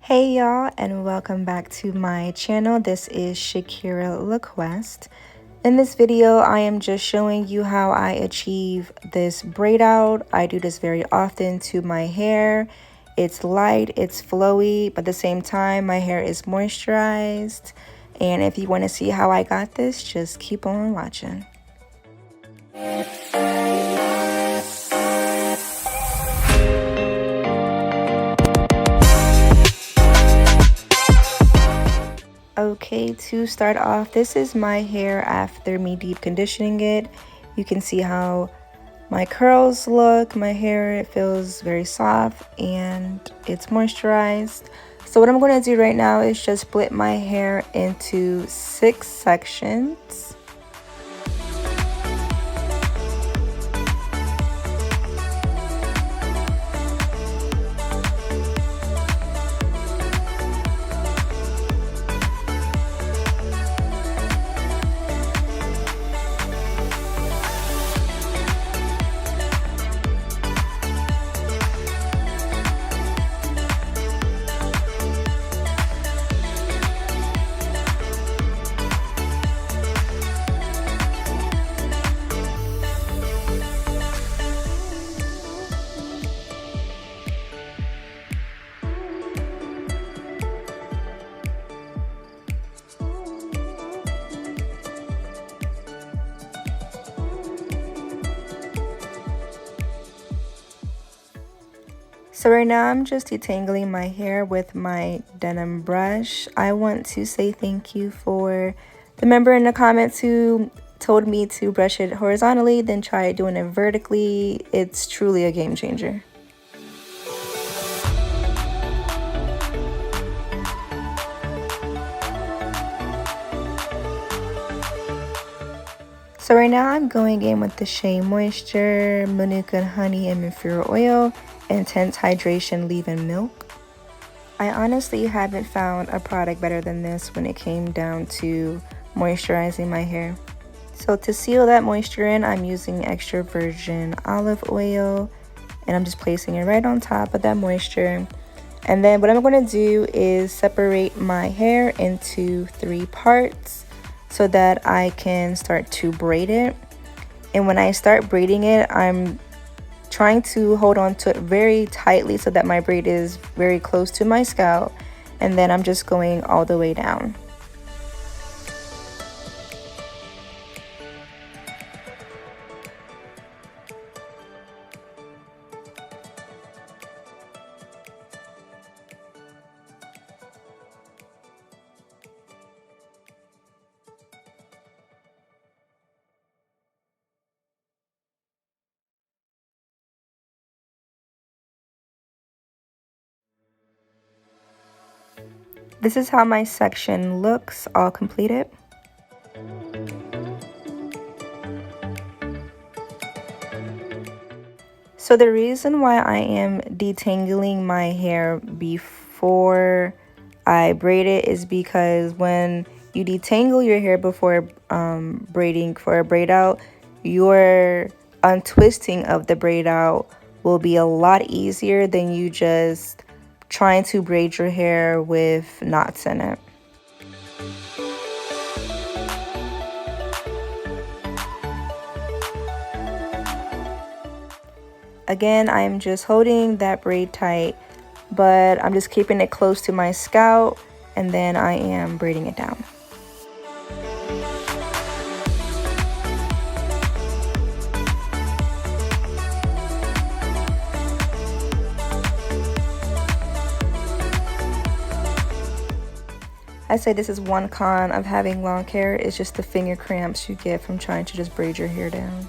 Hey y'all, and welcome back to my channel. This is Shakira Laquest. In this video, I am just showing you how I achieve this braid out. I do this very often to my hair. It's light, it's flowy, but at the same time, my hair is moisturized. And if you want to see how I got this, just keep on watching. Okay, to start off, this is my hair after me deep conditioning it. You can see how my curls look. My hair, it feels very soft and it's moisturized. So what I'm going to do right now is just split my hair into 6 sections. So right now I'm just detangling my hair with my denim brush. I want to say thank you for the member in the comments who told me to brush it horizontally, then try doing it vertically. It's truly a game changer. So right now I'm going in with the Shea Moisture, Manuka Honey, and Mufura Oil, Intense Hydration Leave-In Milk. I honestly haven't found a product better than this when it came down to moisturizing my hair. So to seal that moisture in, I'm using extra virgin olive oil, and I'm just placing it right on top of that moisture. And then what I'm going to do is separate my hair into 3 parts so that I can start to braid it. And when I start braiding it, I'm trying to hold on to it very tightly so that my braid is very close to my scalp, and then I'm just going all the way down. This is how my section looks all completed. So the reason why I am detangling my hair before I braid it is because when you detangle your hair before braiding for a braid out, your untwisting of the braid out will be a lot easier than you just trying to braid your hair with knots in it. Again, I'm just holding that braid tight, but I'm just keeping it close to my scalp, and then I am braiding it down. I say this is one con of having long hair, is just the finger cramps you get from trying to just braid your hair down.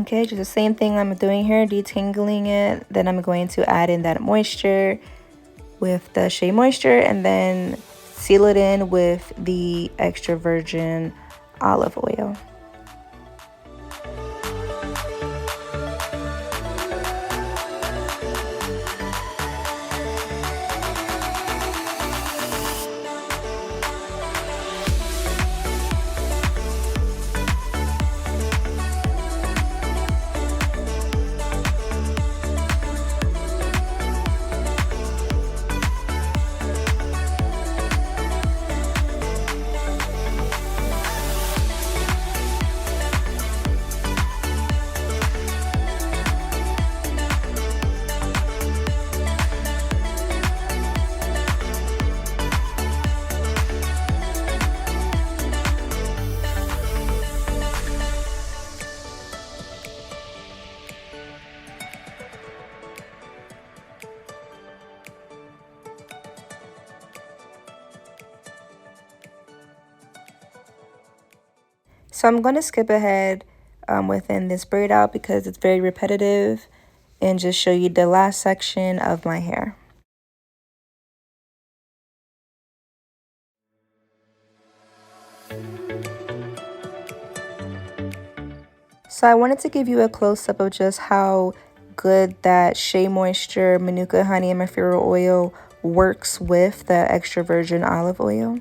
Okay, just the same thing I'm doing here, detangling it. Then I'm going to add in that moisture with the Shea Moisture and then seal it in with the extra virgin olive oil. So I'm going to skip ahead within this braid out because it's very repetitive and just show you the last section of my hair. So I wanted to give you a close-up of just how good that Shea Moisture, Manuka Honey, and Mufura oil works with the extra virgin olive oil.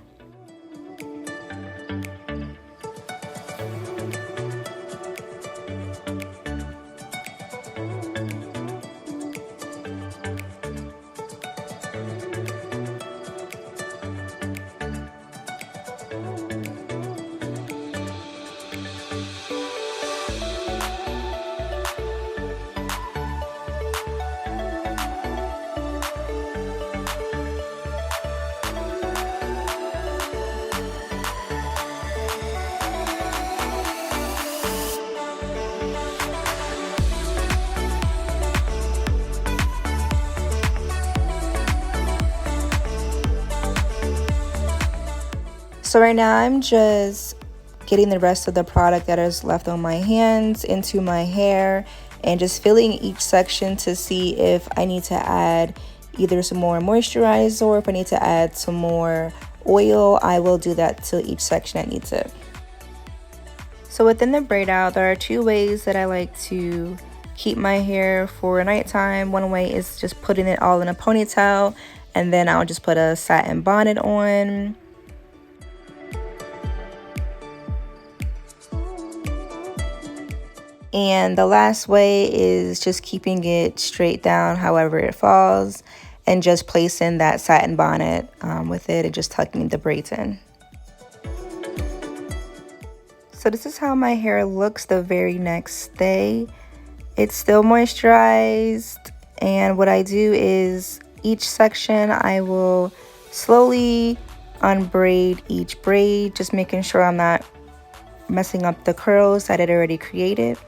So right now I'm just getting the rest of the product that is left on my hands into my hair and just filling each section to see if I need to add either some more moisturizer or if I need to add some more oil. I will do that to each section that needs it. So within the braid out, there are two ways that I like to keep my hair for nighttime. One way is just putting it all in a ponytail, and then I'll just put a satin bonnet on. And the last way is just keeping it straight down however it falls and just placing that satin bonnet with it and just tucking the braids in. So this is how my hair looks the very next day. It's still moisturized, and what I do is each section I will slowly unbraid each braid, just making sure I'm not messing up the curls that it already created.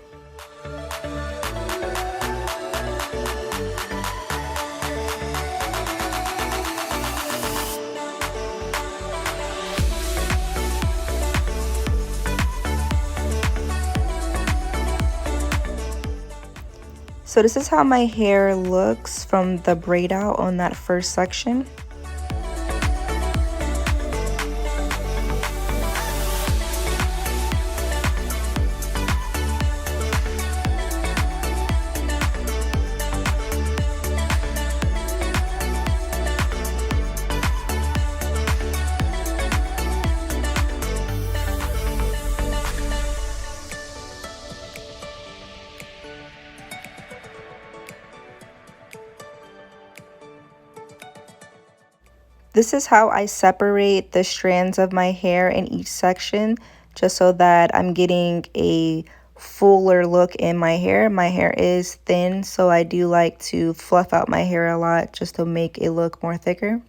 So this is how my hair looks from the braid out on that first section. This is how I separate the strands of my hair in each section, just so that I'm getting a fuller look in my hair. My hair is thin, so I do like to fluff out my hair a lot just to make it look more thicker.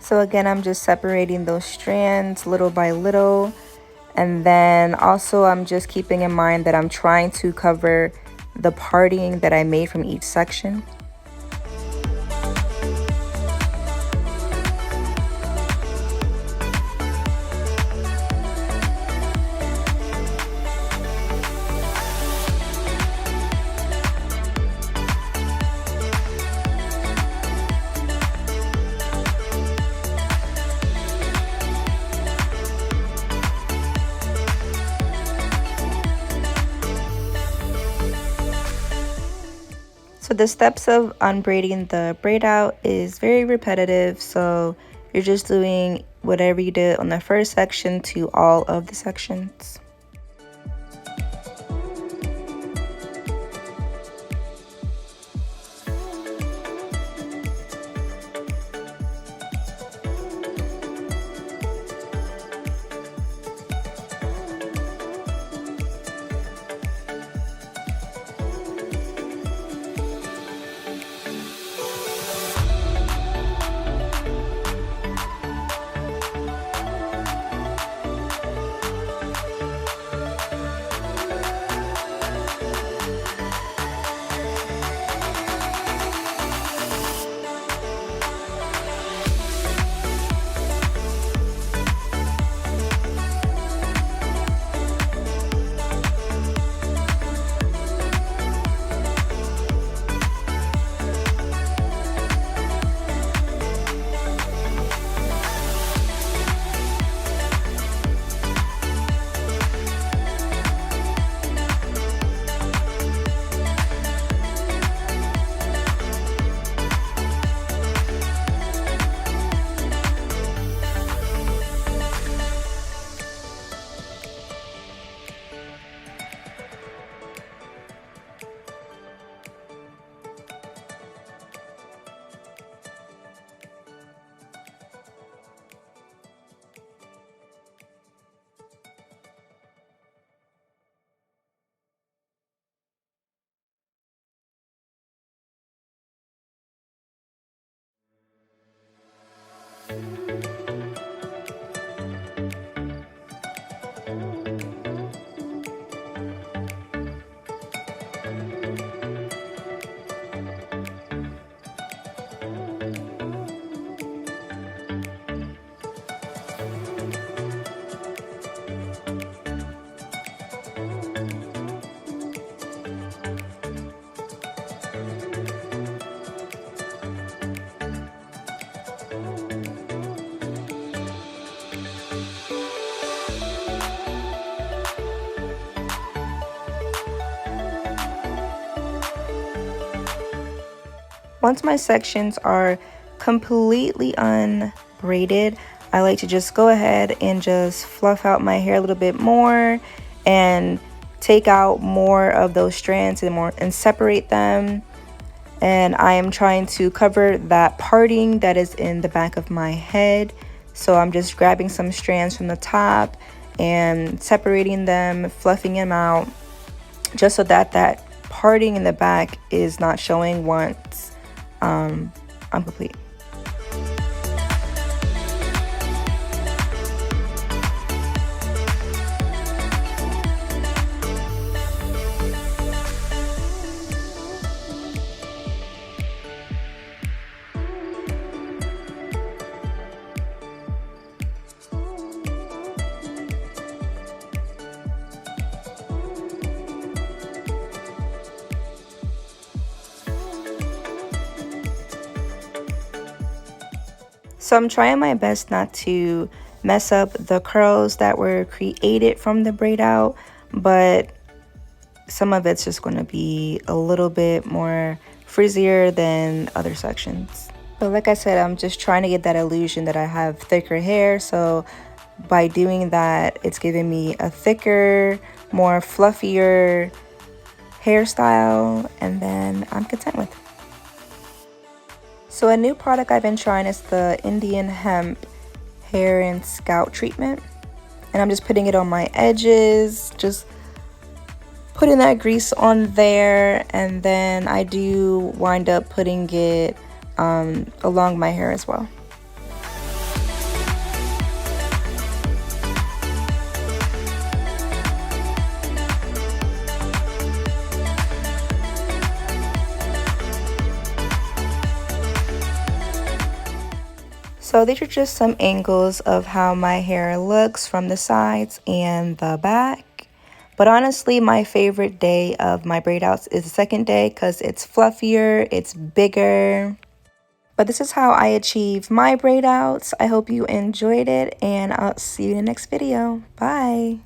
So again, I'm just separating those strands little by little. And then also I'm just keeping in mind that I'm trying to cover the parting that I made from each section. So the steps of unbraiding the braid out is very repetitive, so you're just doing whatever you did on the first section to all of the sections. Once my sections are completely unbraided, I like to just go ahead and just fluff out my hair a little bit more and take out more of those strands and separate them. And I am trying to cover that parting that is in the back of my head. So I'm just grabbing some strands from the top and separating them, fluffing them out, just so that that parting in the back is not showing once I'm complete. So I'm trying my best not to mess up the curls that were created from the braid out, but some of it's just going to be a little bit more frizzier than other sections. But like I said, I'm just trying to get that illusion that I have thicker hair. So by doing that, it's giving me a thicker, more fluffier hairstyle, and then I'm content with it. So a new product I've been trying is the Indian hemp hair and scalp treatment. And I'm just putting it on my edges, just putting that grease on there, and then I do wind up putting it along my hair as well. So these are just some angles of how my hair looks from the sides and the back. But honestly, my favorite day of my braid outs is the second day because it's fluffier, it's bigger. But this is how I achieve my braid outs. I hope you enjoyed it, and I'll see you in the next video. Bye.